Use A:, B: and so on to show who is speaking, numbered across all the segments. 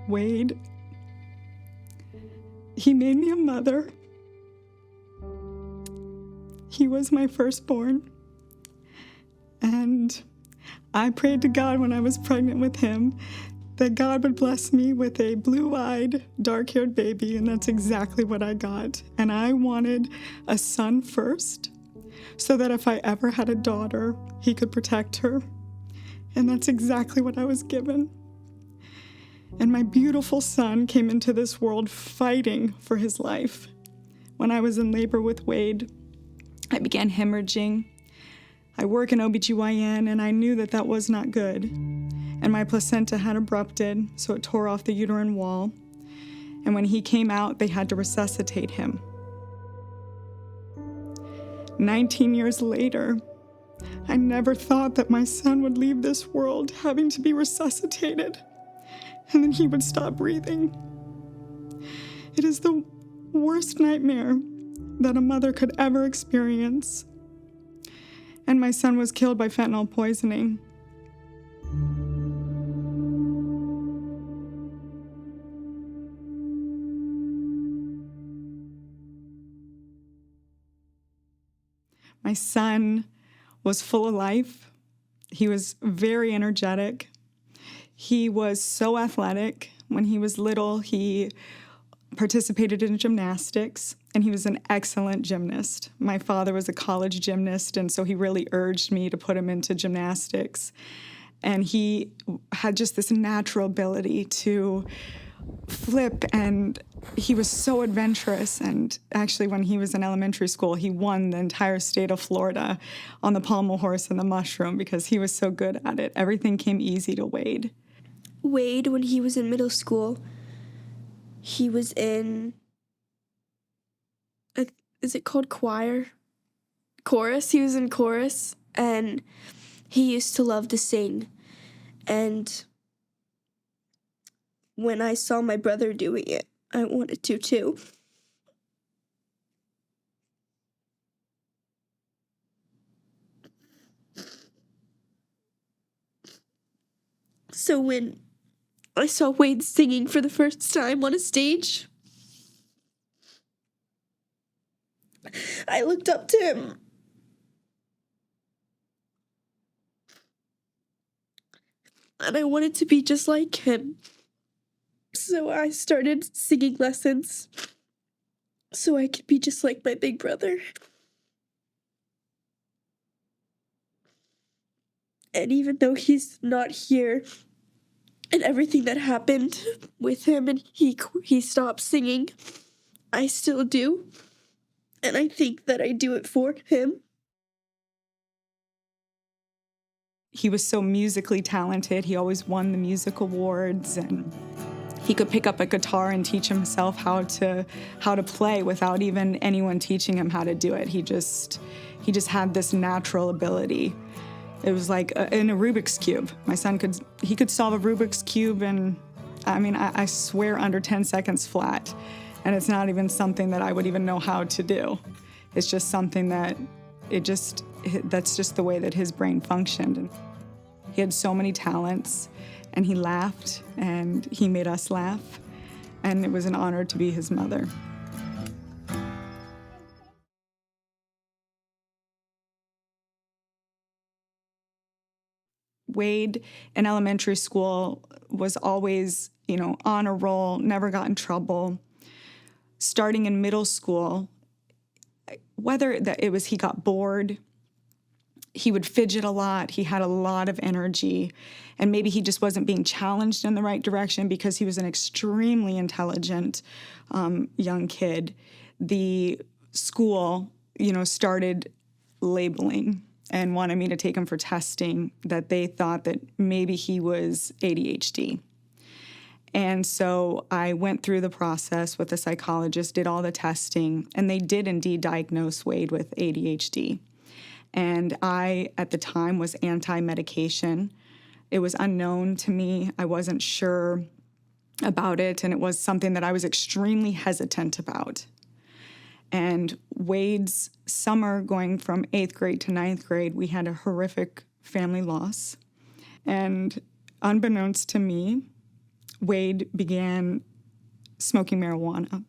A: Wade, he made me a mother. He was my firstborn. And I prayed to God when I was pregnant with him that God would bless me with a blue-eyed, dark-haired baby, and that's exactly what I got. And I wanted a son first, so that if I ever had a daughter, he could protect her. And that's exactly what I was given. And my beautiful son came into this world fighting for his life. When I was in labor with Wade, I began hemorrhaging. I work in OBGYN, and I knew that that was not good. And my placenta had abrupted, so it tore off the uterine wall. And when he came out, they had to resuscitate him. 19 years later, I never thought that my son would leave this world having to be resuscitated, and then he would stop breathing. It is the worst nightmare that a mother could ever experience. And my son was killed by fentanyl poisoning. My son was full of life. He was very energetic. He was so athletic. When he was little, he participated in gymnastics, and he was an excellent gymnast. My father was a college gymnast, and so he really urged me to put him into gymnastics. And he had just this natural ability to flip, and he was so adventurous. And actually, when he was in elementary school, he won the entire state of Florida on the pommel horse and the mushroom because he was so good at it. Everything came easy to Wade.
B: Wade, when he was in middle school, he was in, is it called choir? Chorus. He was in chorus, and he used to love to sing. And when I saw my brother doing it, I wanted to too. So when I saw Wade singing for the first time on a stage, I looked up to him. And I wanted to be just like him. So I started singing lessons so I could be just like my big brother. And even though he's not here, and everything that happened with him and he stopped singing, I still do. And I think that I do it for him.
A: He was so musically talented. He always won the music awards, and he could pick up a guitar and teach himself how to play without even anyone teaching him how to do it. He just had this natural ability. It was like in a Rubik's Cube. My son could solve a Rubik's Cube in, I swear, under 10 seconds flat. And it's not even something that I would even know how to do. It's just something that that's just the way that his brain functioned. And he had so many talents, and he laughed, and he made us laugh. And it was an honor to be his mother. Wade in elementary school was always, on a roll, never got in trouble. Starting in middle school, whether that it was he got bored, he would fidget a lot, he had a lot of energy, and maybe he just wasn't being challenged in the right direction because he was an extremely intelligent young kid. The school, started labeling and wanted me to take him for testing, that they thought that maybe he was ADHD. And so I went through the process with a psychologist, did all the testing, and they did indeed diagnose Wade with ADHD. And I, at the time, was anti-medication. It was unknown to me. I wasn't sure about it, and it was something that I was extremely hesitant about. And Wade's summer, going from 8th grade to 9th grade, we had a horrific family loss. And unbeknownst to me, Wade began smoking marijuana.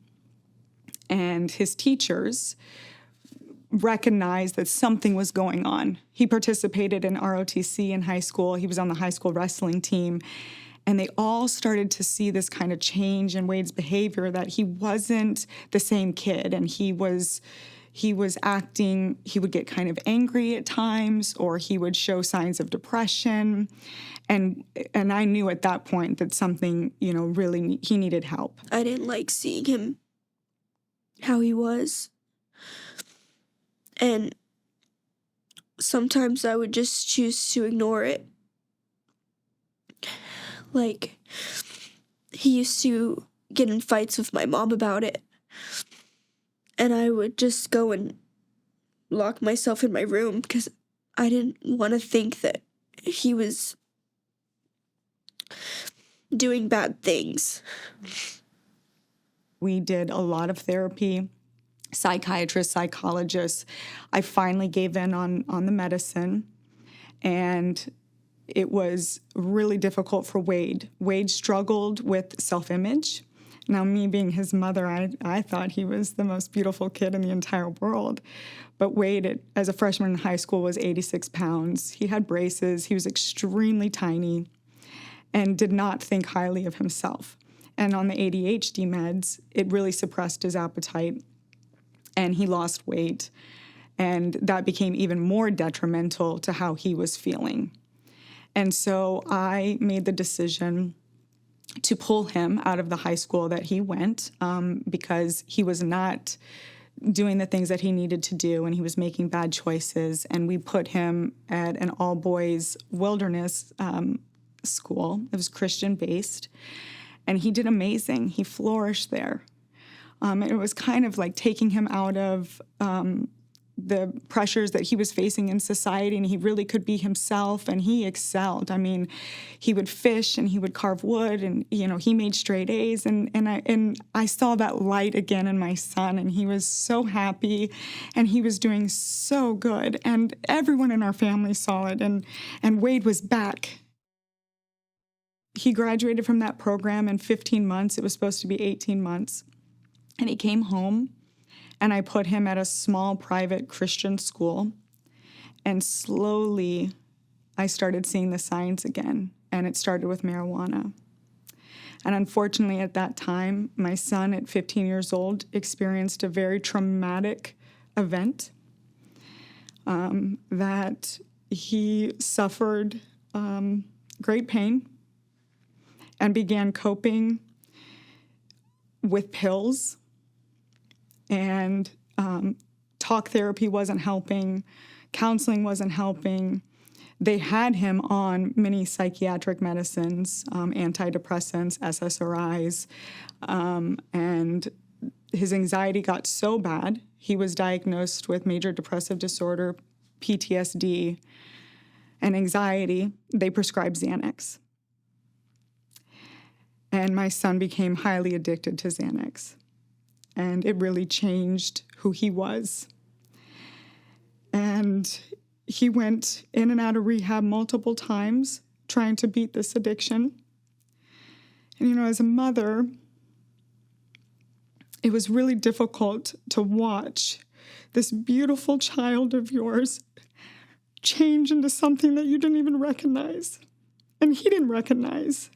A: And his teachers recognized that something was going on. He participated in ROTC in high school. He was on the high school wrestling team. And they all started to see this kind of change in Wade's behavior, that he wasn't the same kid. And he was acting, he would get kind of angry at times, or he would show signs of depression. And I knew at that point that something, really, he needed help.
B: I didn't like seeing him how he was. And sometimes I would just choose to ignore it. Like, he used to get in fights with my mom about it. And I would just go and lock myself in my room because I didn't want to think that he was doing bad things.
A: We did a lot of therapy, psychiatrists, psychologists. I finally gave in on the medicine, and it was really difficult for Wade. Wade struggled with self-image. Now, me being his mother, I thought he was the most beautiful kid in the entire world. But Wade, as a freshman in high school, was 86 pounds. He had braces. He was extremely tiny and did not think highly of himself. And on the ADHD meds, it really suppressed his appetite, and he lost weight. And that became even more detrimental to how he was feeling. And so I made the decision to pull him out of the high school that he went because he was not doing the things that he needed to do, and he was making bad choices. And we put him at an all-boys wilderness school. It was Christian-based, and he did amazing. He flourished there. It was kind of like taking him out of the pressures that he was facing in society, and he really could be himself, and he excelled. I mean, he would fish and he would carve wood, and he made straight A's, and I saw that light again in my son, and he was so happy, and he was doing so good, and everyone in our family saw it, and Wade was back. He graduated from that program in 15 months. It was supposed to be 18 months, and he came home. And I put him at a small private Christian school. And slowly, I started seeing the signs again. And it started with marijuana. And unfortunately, at that time, my son, at 15 years old, experienced a very traumatic event that he suffered great pain and began coping with pills. And talk therapy wasn't helping. Counseling wasn't helping. They had him on many psychiatric medicines, antidepressants, SSRIs, and his anxiety got so bad, he was diagnosed with major depressive disorder, PTSD, and anxiety. They prescribed Xanax. And my son became highly addicted to Xanax. And it really changed who he was. And he went in and out of rehab multiple times trying to beat this addiction. And, as a mother, it was really difficult to watch this beautiful child of yours change into something that you didn't even recognize. And he didn't recognize.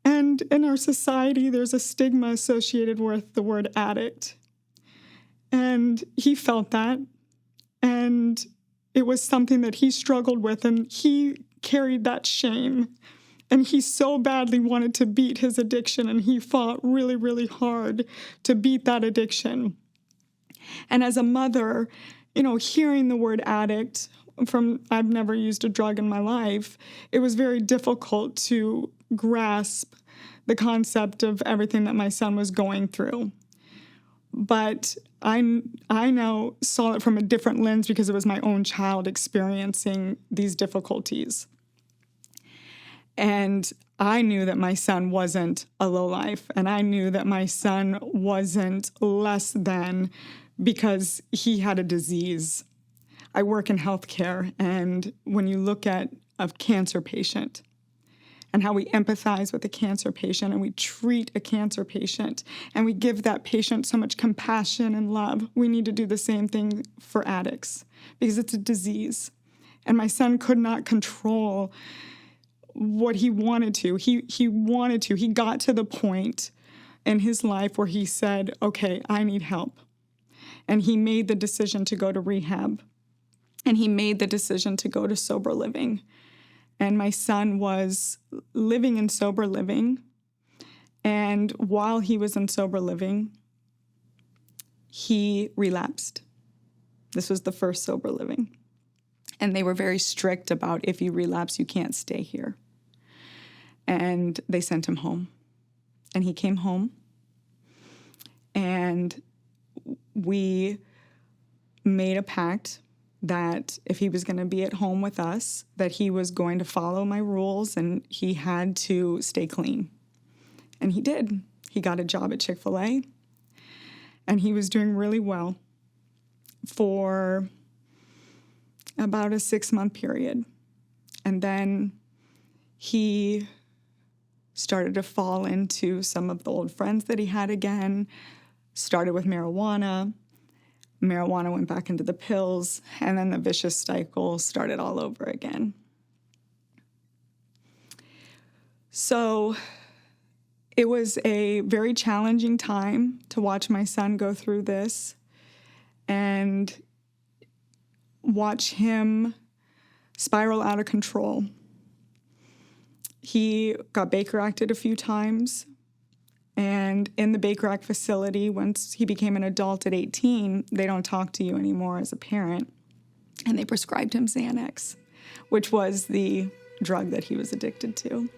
A: And in our society, there's a stigma associated with the word addict. And he felt that. And it was something that he struggled with, and he carried that shame. And he so badly wanted to beat his addiction, and he fought really, really hard to beat that addiction. And as a mother, hearing the word addict I've never used a drug in my life, it was very difficult to grasp the concept of everything that my son was going through. But I now saw it from a different lens because it was my own child experiencing these difficulties. And I knew that my son wasn't a lowlife, and I knew that my son wasn't less than because he had a disease. I work in healthcare, and when you look at a cancer patient, and how we empathize with a cancer patient and we treat a cancer patient and we give that patient so much compassion and love. We need to do the same thing for addicts because it's a disease. And my son could not control what he wanted to. He wanted to. He got to the point in his life where he said, okay, I need help. And he made the decision to go to rehab. And he made the decision to go to sober living. And my son was living in sober living. And while he was in sober living, he relapsed. This was the first sober living. And they were very strict about if you relapse, you can't stay here. And they sent him home. And he came home. And we made a pact that if he was going to be at home with us, that he was going to follow my rules and he had to stay clean. And he did. He got a job at Chick-fil-A. And he was doing really well for about a 6-month period. And then he started to fall into some of the old friends that he had again, started with marijuana. Marijuana went back into the pills, and then the vicious cycle started all over again. So it was a very challenging time to watch my son go through this and watch him spiral out of control. He got Baker Acted a few times, and in the Baker Act facility, once he became an adult at 18, they don't talk to you anymore as a parent, and they prescribed him Xanax, which was the drug that he was addicted to.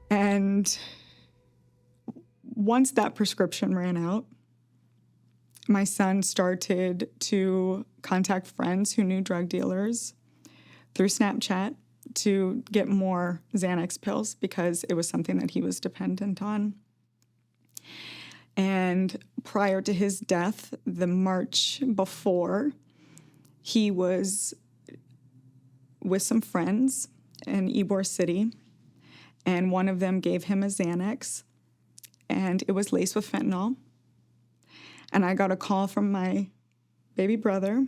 A: And once that prescription ran out, my son started to contact friends who knew drug dealers through Snapchat to get more Xanax pills because it was something that he was dependent on. And prior to his death, the March before, he was with some friends in Ybor City, and one of them gave him a Xanax, and it was laced with fentanyl. And I got a call from my baby brother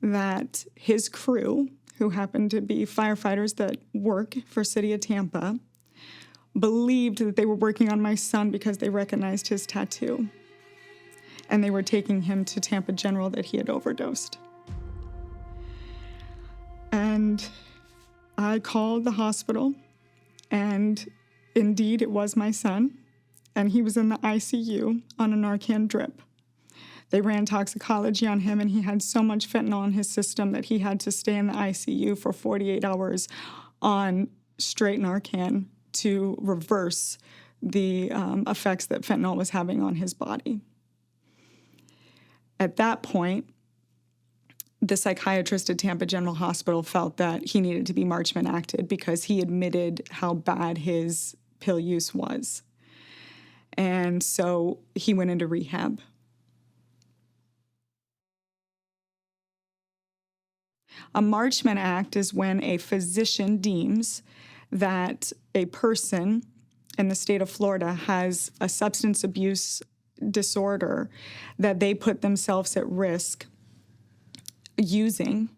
A: that his crew, who happened to be firefighters that work for City of Tampa, believed that they were working on my son because they recognized his tattoo. And they were taking him to Tampa General that he had overdosed. And I called the hospital, and indeed it was my son, and he was in the ICU on a Narcan drip. They ran toxicology on him, and he had so much fentanyl in his system that he had to stay in the ICU for 48 hours on straight Narcan to reverse the effects that fentanyl was having on his body. At that point, the psychiatrist at Tampa General Hospital felt that he needed to be Marchman acted because he admitted how bad his pill use was. And so he went into rehab. A Marchman Act is when a physician deems that a person in the state of Florida has a substance abuse disorder that they put themselves at risk using,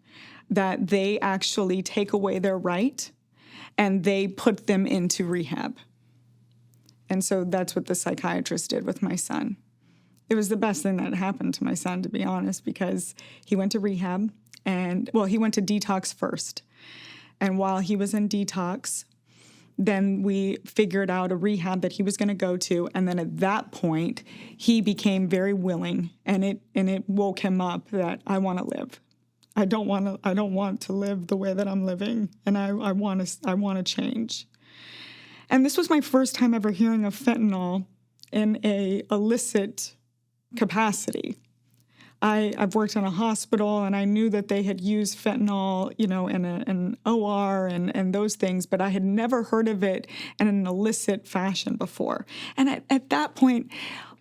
A: that they actually take away their right and they put them into rehab. And so that's what the psychiatrist did with my son. It was the best thing that happened to my son, to be honest, because he went to rehab. And, well, he went to detox first. And while he was in detox, then we figured out a rehab that he was going to go to. And then at that point, he became very willing. And it woke him up that I want to live. I don't want to live the way that I'm living. And I want to change. And this was my first time ever hearing of fentanyl in a illicit capacity. I've worked in a hospital, and I knew that they had used fentanyl, in an OR and those things, but I had never heard of it in an illicit fashion before. And at that point,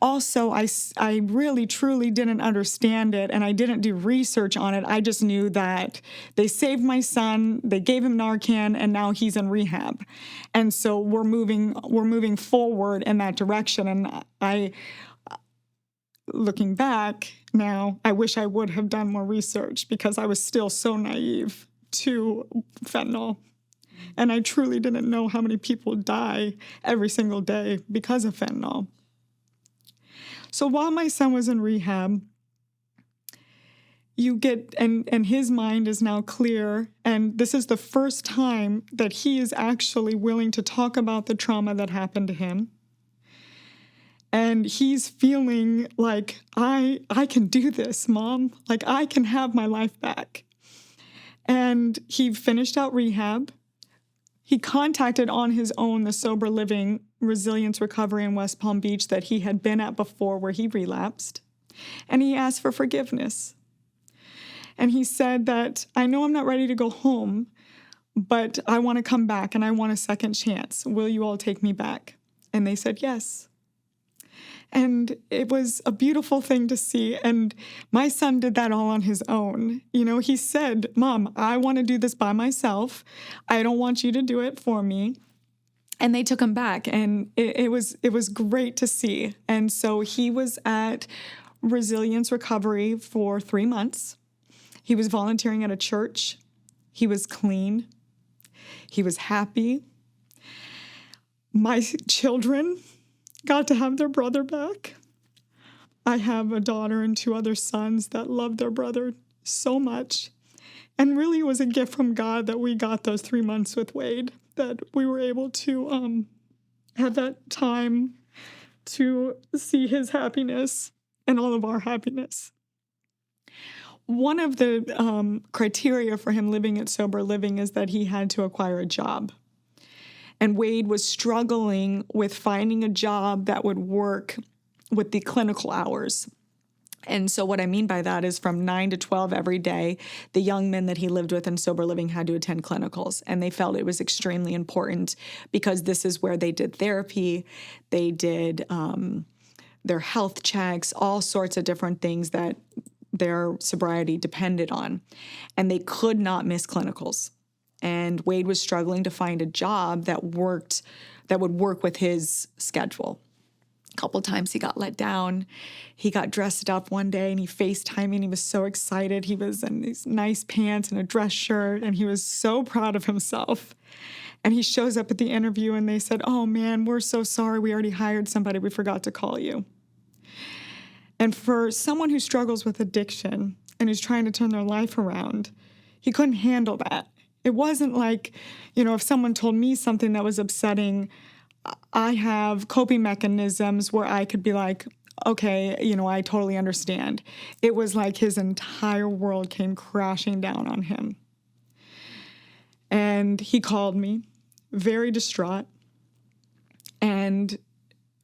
A: Also, I really, truly didn't understand it, and I didn't do research on it. I just knew that they saved my son, they gave him Narcan, and now he's in rehab. And so we're moving forward in that direction. And looking back now, I wish I would have done more research because I was still so naive to fentanyl. And I truly didn't know how many people die every single day because of fentanyl. So while my son was in rehab, you get, and his mind is now clear, and this is the first time that he is actually willing to talk about the trauma that happened to him. And he's feeling like, I can do this, Mom. Like, I can have my life back. And he finished out rehab. He contacted on his own the Sober Living Resilience Recovery in West Palm Beach that he had been at before where he relapsed. And he asked for forgiveness. And he said that, I know I'm not ready to go home, but I want to come back and I want a second chance. Will you all take me back? And they said yes. And it was a beautiful thing to see. And my son did that all on his own. You know, he said, Mom, I want to do this by myself. I don't want you to do it for me. And they took him back. And it was great to see. And so he was at Resilience Recovery for 3 months. He was volunteering at a church. He was clean. He was happy. My children got to have their brother back. I have a daughter and 2 other sons that love their brother so much. And really it was a gift from God that we got those 3 months with Wade, that we were able to have that time to see his happiness and all of our happiness. One of the criteria for him living at Sober Living is that he had to acquire a job. And Wade was struggling with finding a job that would work with the clinical hours. And so what I mean by that is from 9 to 12 every day, the young men that he lived with in Sober Living had to attend clinicals. And they felt it was extremely important because this is where they did therapy, they did their health checks, all sorts of different things that their sobriety depended on. And they could not miss clinicals. And Wade was struggling to find a job that would work with his schedule. A couple times he got let down. He got dressed up one day and he FaceTimed me and he was so excited. He was in these nice pants and a dress shirt and he was so proud of himself. And he shows up at the interview and they said, oh man, we're so sorry. We already hired somebody. We forgot to call you. And for someone who struggles with addiction and who's trying to turn their life around, he couldn't handle that. It wasn't like, if someone told me something that was upsetting, I have coping mechanisms where I could be like, okay, I totally understand. It was like his entire world came crashing down on him. And he called me, very distraught, and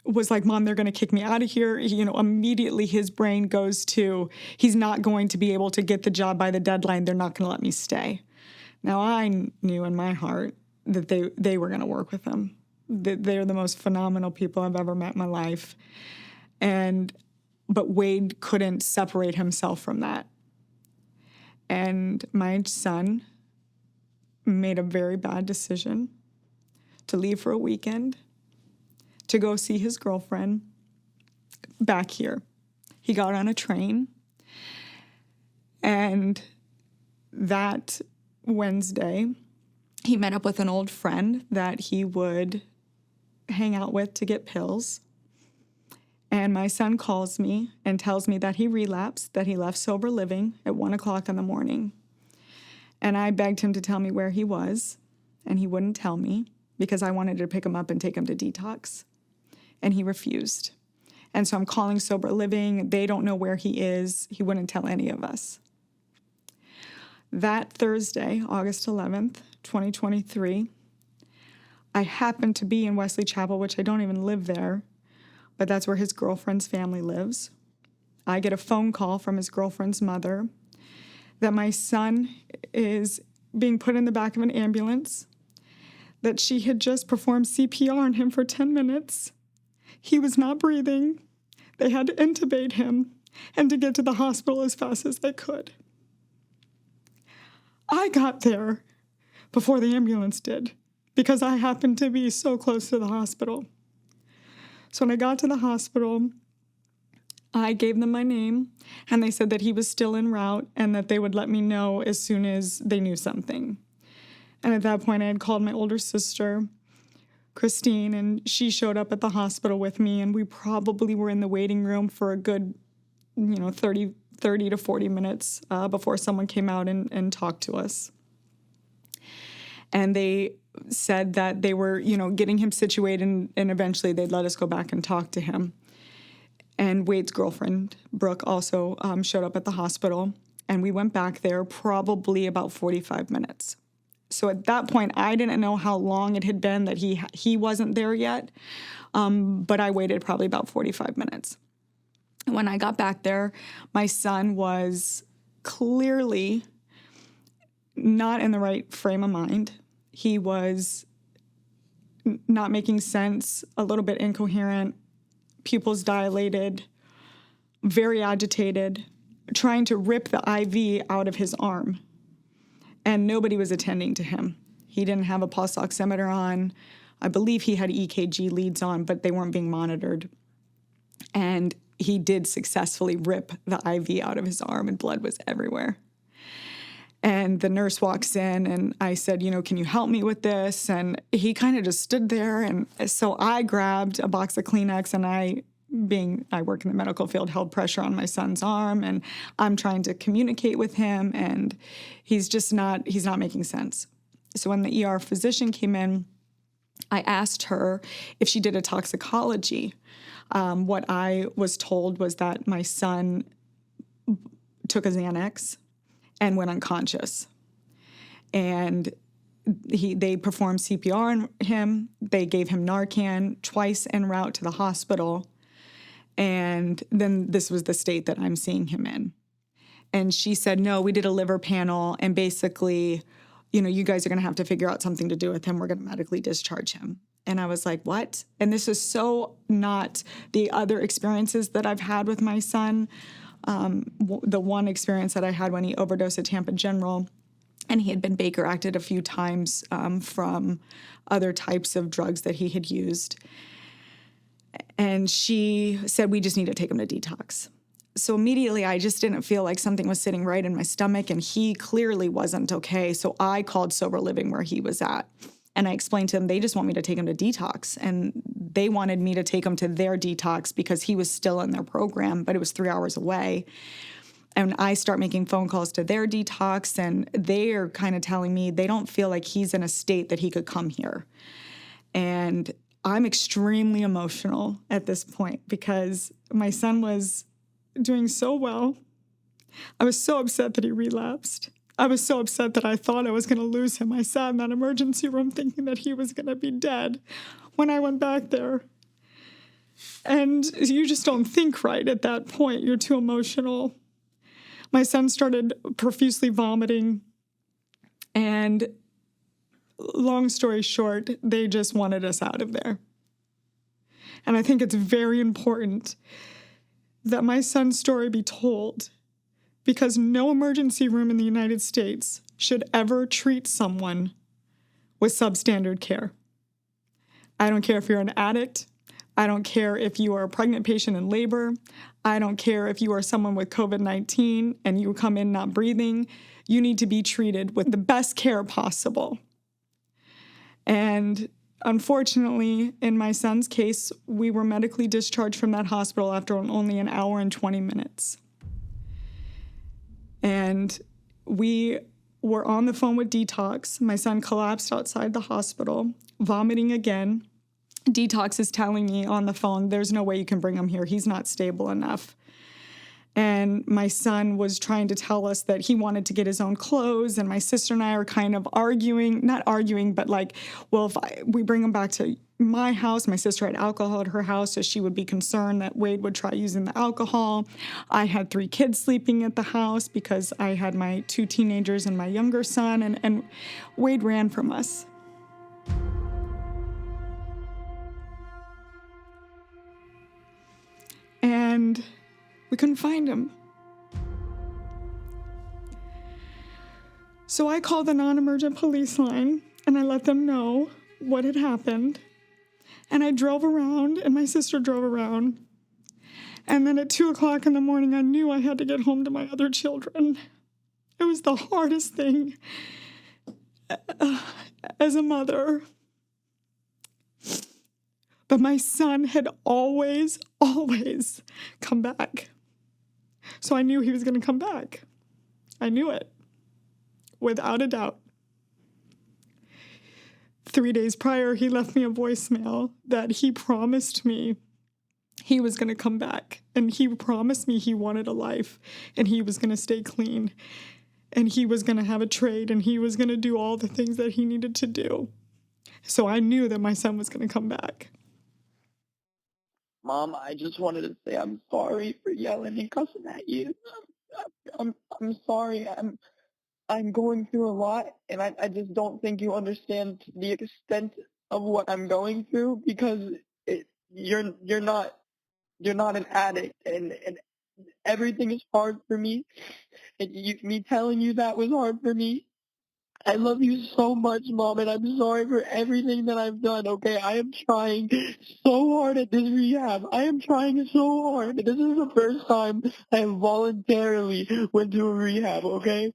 A: was like, Mom, they're going to kick me out of here. Immediately his brain goes to, he's not going to be able to get the job by the deadline. They're not going to let me stay. Now, I knew in my heart that they were going to work with him. They're the most phenomenal people I've ever met in my life. But Wade couldn't separate himself from that. And my son made a very bad decision to leave for a weekend to go see his girlfriend back here. He got on a train, and that Wednesday, he met up with an old friend that he would hang out with to get pills. And my son calls me and tells me that he relapsed, that he left Sober Living at 1 o'clock in the morning. And I begged him to tell me where he was, and he wouldn't tell me because I wanted to pick him up and take him to detox. And he refused. And so I'm calling Sober Living. They don't know where he is. He wouldn't tell any of us. That Thursday, August 11th, 2023, I happened to be in Wesley Chapel, which I don't even live there, but that's where his girlfriend's family lives. I get a phone call from his girlfriend's mother that my son is being put in the back of an ambulance, that she had just performed CPR on him for 10 minutes. He was not breathing. They had to intubate him and to get to the hospital as fast as they could. I got there before the ambulance did because I happened to be so close to the hospital. So when I got to the hospital, I gave them my name, and they said that he was still en route and that they would let me know as soon as they knew something. And at that point, I had called my older sister, Christine, and she showed up at the hospital with me, and we probably were in the waiting room for a good, 30 to 40 minutes before someone came out and talked to us. And they said that they were, getting him situated, and eventually they'd let us go back and talk to him. And Wade's girlfriend, Brooke, also showed up at the hospital, and we went back there probably about 45 minutes. So at that point, I didn't know how long it had been that he wasn't there yet, but I waited probably about 45 minutes. When I got back there, my son was clearly not in the right frame of mind. He was not making sense, a little bit incoherent, pupils dilated, very agitated, trying to rip the IV out of his arm. And nobody was attending to him. He didn't have a pulse oximeter on. I believe he had EKG leads on, but they weren't being monitored. And he did successfully rip the IV out of his arm, and blood was everywhere. And the nurse walks in, and I said, can you help me with this? And he kind of just stood there. And so I grabbed a box of Kleenex, and I work in the medical field, held pressure on my son's arm, and I'm trying to communicate with him, and he's not making sense. So when the ER physician came in, I asked her if she did a toxicology. What I was told was that my son took a Xanax and went unconscious. And they performed CPR on him. They gave him Narcan twice en route to the hospital. And then this was the state that I'm seeing him in. And she said, no, we did a liver panel, and basically, you guys are going to have to figure out something to do with him. We're going to medically discharge him. And I was like, what? And this is so not the other experiences that I've had with my son. The one experience that I had when he overdosed at Tampa General, and he had been Baker acted a few times from other types of drugs that he had used. And she said, we just need to take him to detox. So immediately I just didn't feel like something was sitting right in my stomach, and he clearly wasn't okay. So I called Sober Living where he was at. And I explained to them, they just want me to take him to detox. And they wanted me to take him to their detox because he was still in their program, but it was 3 hours away. And I start making phone calls to their detox, and they are kind of telling me they don't feel like he's in a state that he could come here. And I'm extremely emotional at this point because my son was doing so well. I was so upset that he relapsed. I was so upset that I thought I was going to lose him. I sat in that emergency room thinking that he was going to be dead when I went back there. And you just don't think right at that point. You're too emotional. My son started profusely vomiting, and long story short, they just wanted us out of there. And I think it's very important that my son's story be told, because no emergency room in the United States should ever treat someone with substandard care. I don't care if you're an addict. I don't care if you are a pregnant patient in labor. I don't care if you are someone with COVID-19 and you come in not breathing. You need to be treated with the best care possible. And unfortunately, in my son's case, we were medically discharged from that hospital after only an hour and 20 minutes. And we were on the phone with detox. My son collapsed outside the hospital, vomiting again. Detox is telling me on the phone, there's no way you can bring him here. He's not stable enough. And my son was trying to tell us that he wanted to get his own clothes. And my sister and I are kind of arguing, not arguing, but like, well, if we bring him back to my house, my sister had alcohol at her house, so she would be concerned that Wade would try using the alcohol. I had 3 kids sleeping at the house because I had my 2 teenagers and my younger son, and Wade ran from us. And and we couldn't find him. So I called the non-emergent police line, and I let them know what had happened. And I drove around, and my sister drove around. And then at 2:00 in the morning, I knew I had to get home to my other children. It was the hardest thing as a mother. But my son had always come back. So I knew he was going to come back. I knew it, without a doubt. 3 days prior, he left me a voicemail that he promised me he was going to come back. And he promised me he wanted a life, and he was going to stay clean, and he was going to have a trade, and he was going to do all the things that he needed to do. So I knew that my son was going to come back.
C: Mom, I just wanted to say I'm sorry for yelling and cussing at you. I'm sorry. I'm going through a lot, and I just don't think you understand the extent of what I'm going through, because you're not an addict, and everything is hard for me, and me telling you that was hard for me. I love you so much, Mom, and I'm sorry for everything that I've done, okay? I am trying so hard at this rehab. I am trying so hard. This is the first time I voluntarily went to a rehab, okay?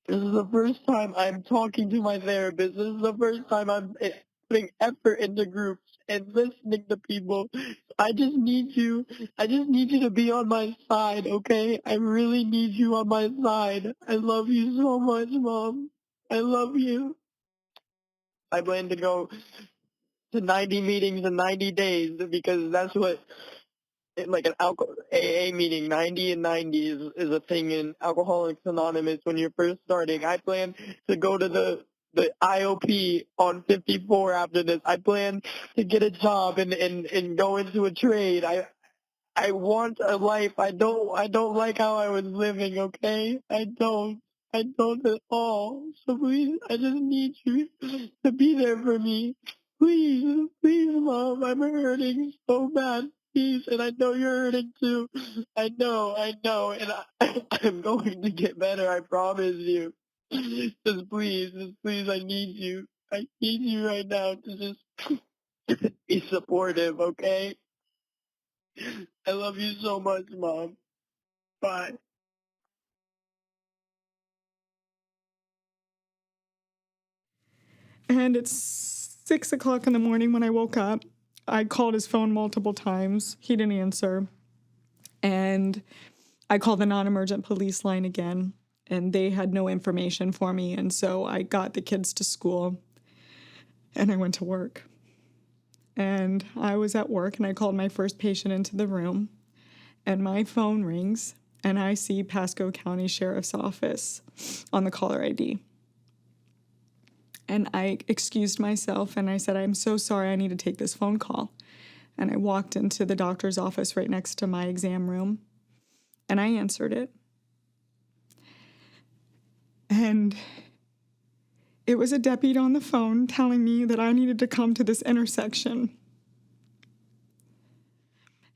C: This is the first time I'm talking to my therapist. This is the first time I'm putting effort into groups and listening to people. I just need you to be on my side, okay? I really need you on my side. I love you so much, Mom. I love you. I plan to go to 90 meetings in 90 days, because that's what, like an AA meeting, 90 and 90 is a thing in Alcoholics Anonymous when you're first starting. I plan to go to the IOP on 54 after this. I plan to get a job and go into a trade. I want a life. I don't like how I was living, okay? I don't at all. So please, I just need you to be there for me. Please, Mom, I'm hurting so bad. Please, and I know you're hurting too. I know, and I'm going to get better, I promise you. Just please, I need you. I need you right now to just be supportive, okay? I love you so much, Mom. Bye.
A: And it's 6:00 in the morning when I woke up. I called his phone multiple times. He didn't answer. And I called the non-emergent police line again, and they had no information for me. And so I got the kids to school, and I went to work. And I was at work, and I called my first patient into the room, and my phone rings, and I see Pasco County Sheriff's Office on the caller ID. And I excused myself, and I said, I'm so sorry, I need to take this phone call. And I walked into the doctor's office right next to my exam room, and I answered it. And it was a deputy on the phone telling me that I needed to come to this intersection.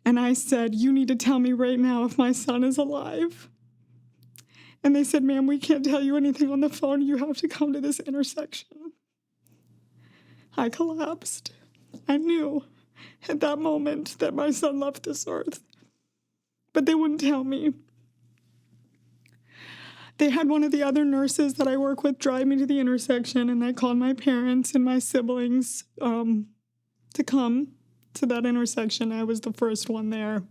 A: And I said, you need to tell me right now if my son is alive. And they said, ma'am, we can't tell you anything on the phone. You have to come to this intersection. I collapsed. I knew at that moment that my son left this earth. But they wouldn't tell me. They had one of the other nurses that I work with drive me to the intersection, and I called my parents and my siblings to come to that intersection. I was the first one there.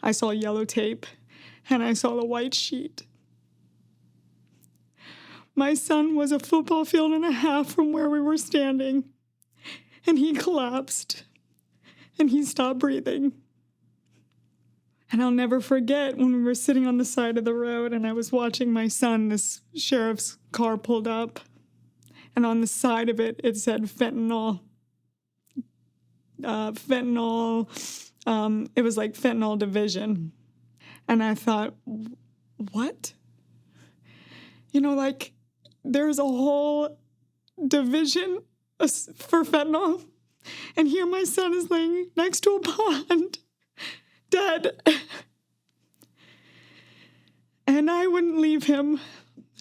A: I saw yellow tape, and I saw the white sheet. My son was a football field and a half from where we were standing, and he collapsed, and he stopped breathing. And I'll never forget when we were sitting on the side of the road, and I was watching my son, this sheriff's car pulled up, and on the side of it, it said fentanyl. It was like fentanyl division. And I thought, what? You know, like, there's a whole division for fentanyl, and here my son is laying next to a pond dead. And I wouldn't leave him.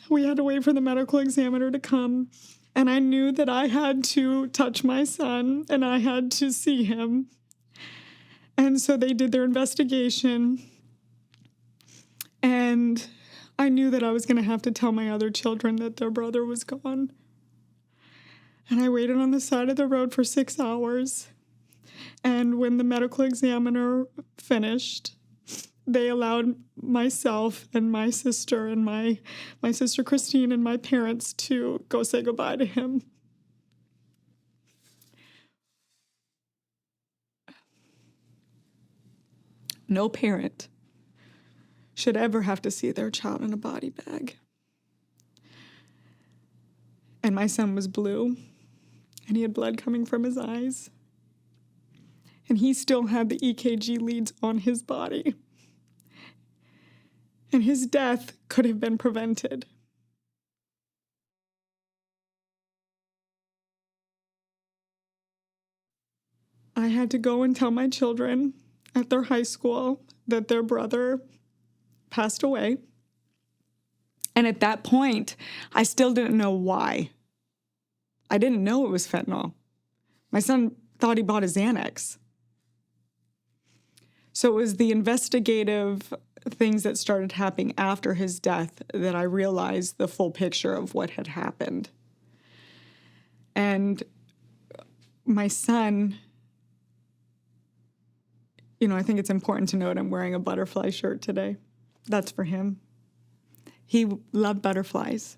A: We had to wait for the medical examiner to come. And I knew that I had to touch my son and I had to see him. And so they did their investigation. And I knew that I was going to have to tell my other children that their brother was gone. And I waited on the side of the road for 6 hours. And when the medical examiner finished, they allowed myself and my sister and my sister Christine and my parents to go say goodbye to him. No parent should ever have to see their child in a body bag. And my son was blue, and he had blood coming from his eyes. And he still had the EKG leads on his body. And his death could have been prevented. I had to go and tell my children at their high school that their brother passed away. And at that point, I still didn't know why. I didn't know it was fentanyl. My son thought he bought a Xanax. So it was the investigative things that started happening after his death that I realized the full picture of what had happened. And my son, I think it's important to note I'm wearing a butterfly shirt today. That's for him. He loved butterflies.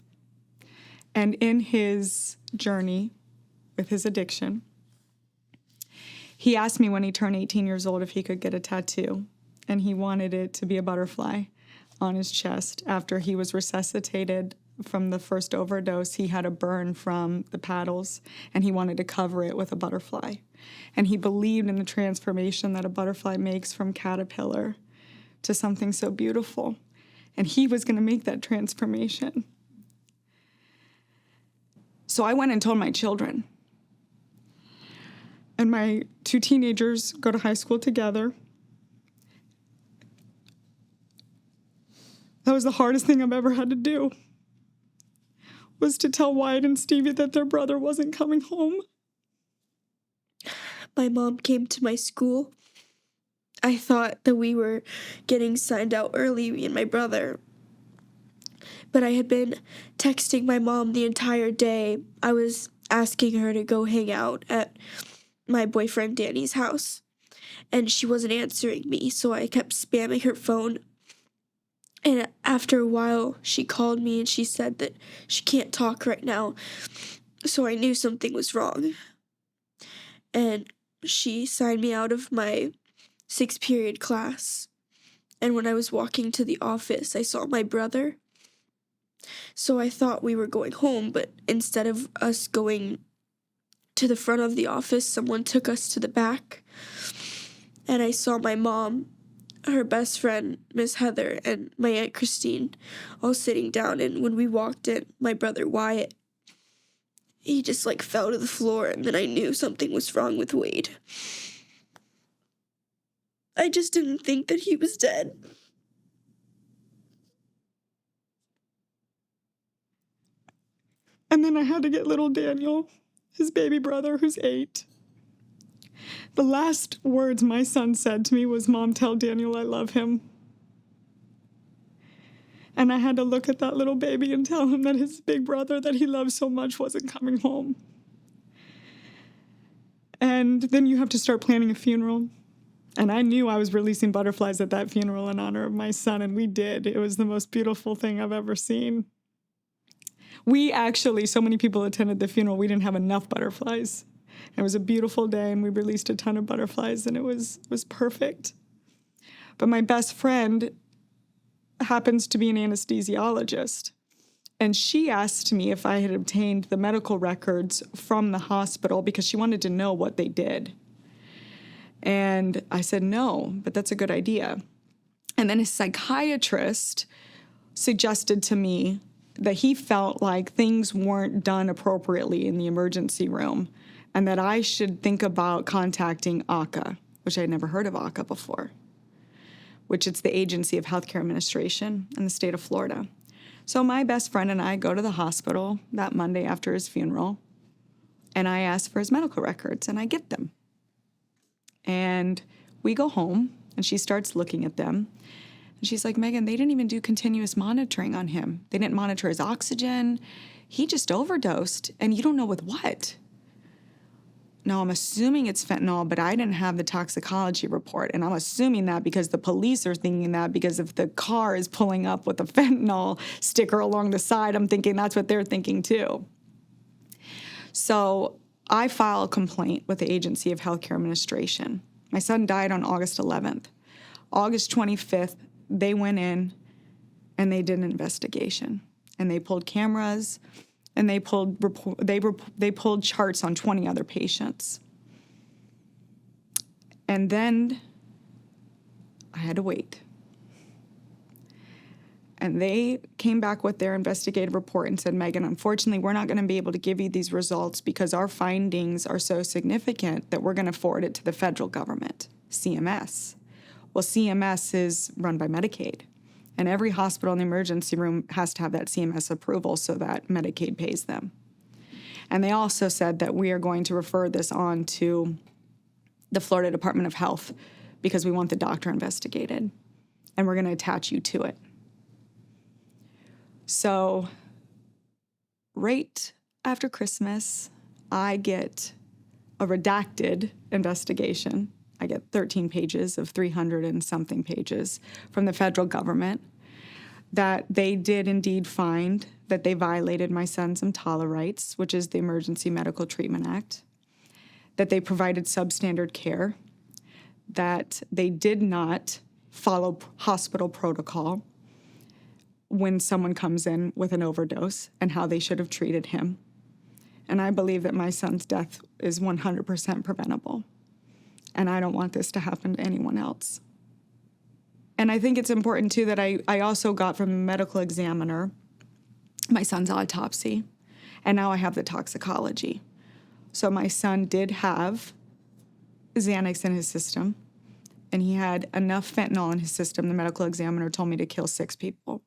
A: And in his journey with his addiction, he asked me when he turned 18 years old if he could get a tattoo. And he wanted it to be a butterfly on his chest. After he was resuscitated from the first overdose, he had a burn from the paddles, and he wanted to cover it with a butterfly. And he believed in the transformation that a butterfly makes from caterpillar to something so beautiful. And he was going to make that transformation. So I went and told my children. And my 2 teenagers go to high school together. That was the hardest thing I've ever had to do, was to tell Wyatt and Stevie that their brother wasn't coming home.
B: My mom came to my school. I thought that we were getting signed out early, me and my brother. But I had been texting my mom the entire day. I was asking her to go hang out at my boyfriend Danny's house. And she wasn't answering me, so I kept spamming her phone. And after a while, she called me and she said that she can't talk right now. So I knew something was wrong. And she signed me out of my 6th period class. And when I was walking to the office, I saw my brother. So I thought we were going home, but instead of us going to the front of the office, someone took us to the back. And I saw my mom, her best friend, Miss Heather, and my Aunt Christine all sitting down. And when we walked in, my brother Wyatt, he just fell to the floor, and then I knew something was wrong with Wade. I just didn't think that he was dead.
A: And then I had to get little Daniel, his baby brother, who's 8. The last words my son said to me was, "Mom, tell Daniel I love him." And I had to look at that little baby and tell him that his big brother that he loved so much wasn't coming home. And then you have to start planning a funeral. And I knew I was releasing butterflies at that funeral in honor of my son, and we did. It was the most beautiful thing I've ever seen. We actually, so many people attended the funeral, we didn't have enough butterflies. It was a beautiful day, and we released a ton of butterflies, and it was perfect. But my best friend happens to be an anesthesiologist, and she asked me if I had obtained the medical records from the hospital because she wanted to know what they did. And I said no, but that's a good idea. And then a psychiatrist suggested to me that he felt like things weren't done appropriately in the emergency room and that I should think about contacting ACA, which I'd never heard of ACA before. which it's the Agency of Healthcare Administration in the state of Florida. So my best friend and I go to the hospital that Monday after his funeral, and I ask for his medical records, and I get them. And we go home, and she starts looking at them. And she's like, Megan, they didn't even do continuous monitoring on him. They didn't monitor his oxygen. He just overdosed, and you don't know with what. Now, I'm assuming it's fentanyl, but I didn't have the toxicology report. And I'm assuming that because the police are thinking that because if the car is pulling up with a fentanyl sticker along the side, I'm thinking that's what they're thinking too. So I file a complaint with the Agency of Healthcare Administration. My son died on August 11th. August 25th, they went in and they did an investigation. And they pulled cameras, and they pulled charts on 20 other patients. And then I had to wait. And they came back with their investigative report and said, Megan, unfortunately, we're not going to be able to give you these results because our findings are so significant that we're going to forward it to the federal government, CMS. Well, CMS is run by Medicaid. And every hospital in the emergency room has to have that CMS approval so that Medicaid pays them. And they also said that we are going to refer this on to the Florida Department of Health because we want the doctor investigated. And we're going to attach you to it. So right after Christmas, I get a redacted investigation. I get 13 pages of 300 and something pages from the federal government that they did indeed find that they violated my son's EMTALA rights, which is the Emergency Medical Treatment Act, that they provided substandard care, that they did not follow hospital protocol when someone comes in with an overdose and how they should have treated him. And I believe that my son's death is 100% preventable. And I don't want this to happen to anyone else. And I think it's important, too, that I also got from the medical examiner my son's autopsy, and now I have the toxicology. So my son did have Xanax in his system, and he had enough fentanyl in his system, the medical examiner told me, to kill 6 people.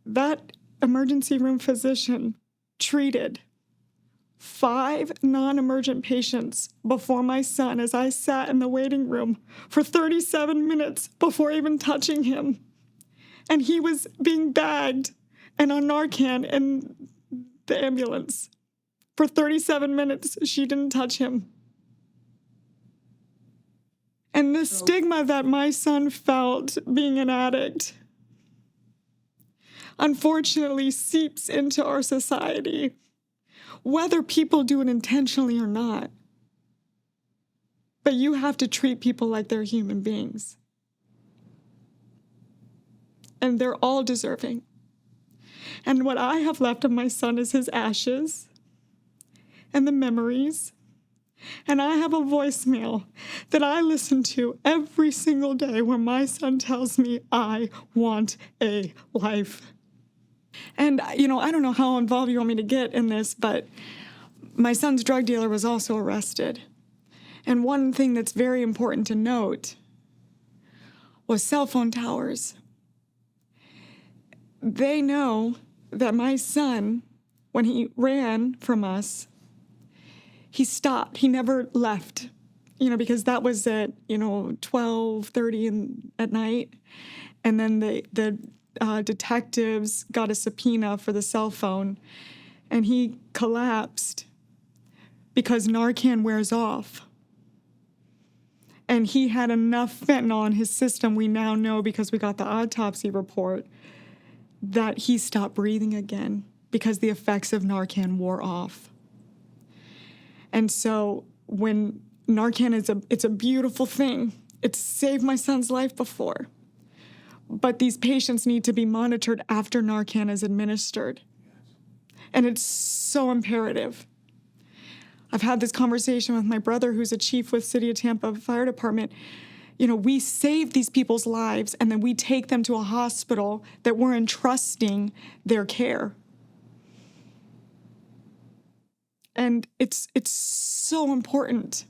A: That emergency room physician treated 5 non-emergent patients before my son as I sat in the waiting room for 37 minutes before even touching him. And he was being bagged and on Narcan in the ambulance. For 37 minutes, she didn't touch him. And the stigma that my son felt being an addict, unfortunately, seeps into our society, whether people do it intentionally or not. But you have to treat people like they're human beings. And they're all deserving. And what I have left of my son is his ashes and the memories. And I have a voicemail that I listen to every single day where my son tells me, I want a life. And, I don't know how involved you want me to get in this, but my son's drug dealer was also arrested. And one thing that's very important to note was cell phone towers. They know that my son, when he ran from us, he stopped. He never left, because that was at, 12:30 at night. And then the detectives got a subpoena for the cell phone, and he collapsed because Narcan wears off. And he had enough fentanyl in his system, we now know because we got the autopsy report, that he stopped breathing again because the effects of Narcan wore off. And so when Narcan it's a beautiful thing. It's saved my son's life before. But these patients need to be monitored after Narcan is administered. And it's so imperative. I've had this conversation with my brother, who's a chief with City of Tampa Fire Department. We save these people's lives, and then we take them to a hospital that we're entrusting their care. And it's so important.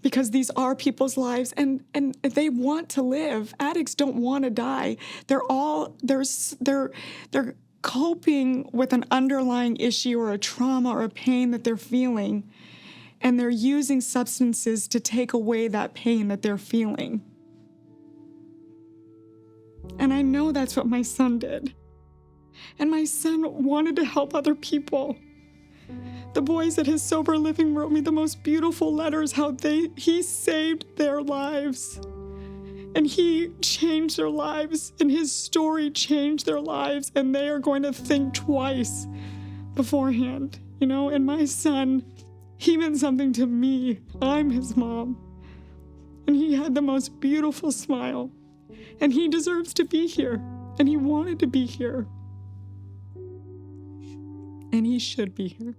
A: because these are people's lives and they want to live. Addicts don't want to die. They're coping with an underlying issue or a trauma or a pain that they're feeling, and they're using substances to take away that pain that they're feeling. And I know that's what my son did. And my son wanted to help other people. The boys at his sober living wrote me the most beautiful letters, how he saved their lives. And he changed their lives, and his story changed their lives, and they are going to think twice beforehand, And my son, he meant something to me. I'm his mom. And he had the most beautiful smile. And he deserves to be here. And he wanted to be here. And he should be here.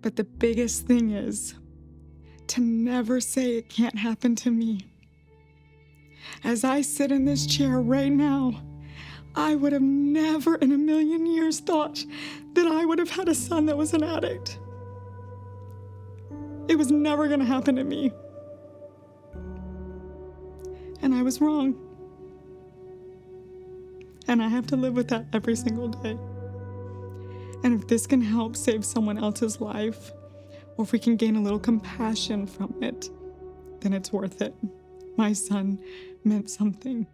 A: But the biggest thing is to never say it can't happen to me. As I sit in this chair right now, I would have never in a million years thought that I would have had a son that was an addict. It was never going to happen to me. And I was wrong. And I have to live with that every single day. And if this can help save someone else's life, or if we can gain a little compassion from it, then it's worth it. My son meant something.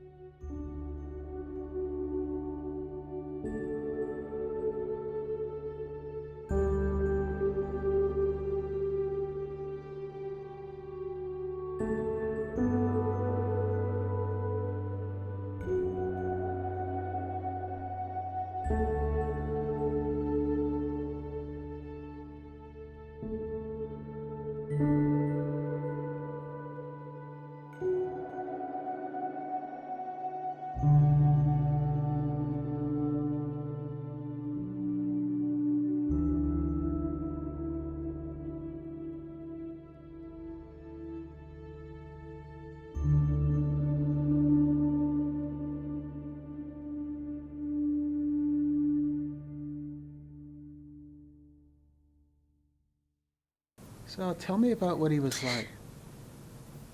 D: So tell me about what he was like.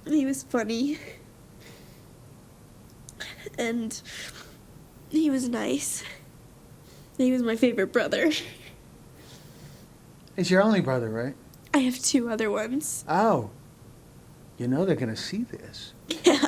B: He was funny. And he was nice. He was my favorite brother.
D: He's your only brother, right?
B: I have 2 other ones.
D: Oh. They're going to see this.
B: Yeah.